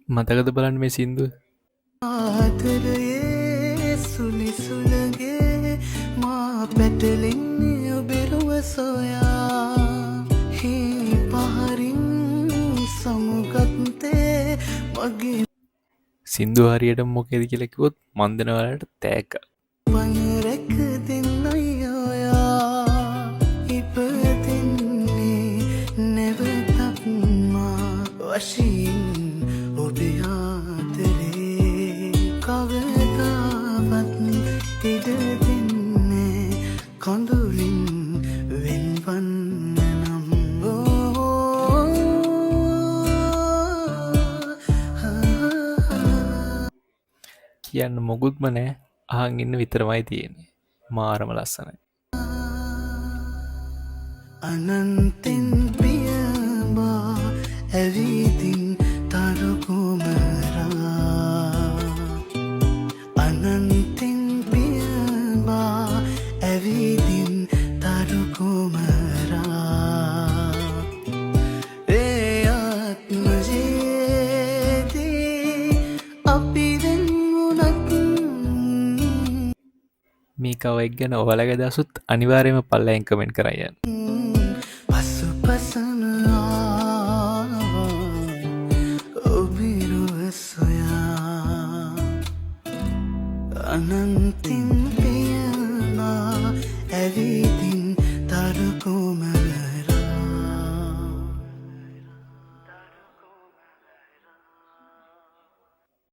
මතකද බලන්න මේ සින්දුව? ආදරයේ සුලි සුලගේ මා පැටලෙන්නේ ඔබෙරුව සොයා හි පහරින් සමුගත්තේ මගේ සින්දුව හරියට මොකේද කියලා කිව්වොත් මන් දෙන ඔයාලට තෑග්ග. පන රැක දෙන්නයි ඔයා ඉපදින්නේ නැවතත් මා වශයෙන් ඔබේ ආදරේ කවදාවත් ඉඩ දෙන්නේ කඳුලින් වෙන්වන්න නම් කියන්න මොකුත්ම නෑ. අහන් ඉන්න විතරමයි තියෙන්නේ. මාරම ලස්සනයි. අනන්තෙන් ප්‍රියබා ඇවිදින් තරුකුමරා අනන්තෙන් ප්‍රියබා ඇවිදින් තරුකුමරා ඒ ආත්මජයේදී අපි වෙන්වුණත් මේ කවෙක් ගැන ඔයාලගේ දසුත් අනිවාර්යයෙන්ම පල්ලෙන් කමෙන්ට් කරන්න. පසුපසන ඔබිරුව සොයා අනන්තින් පියනා ඇවිත්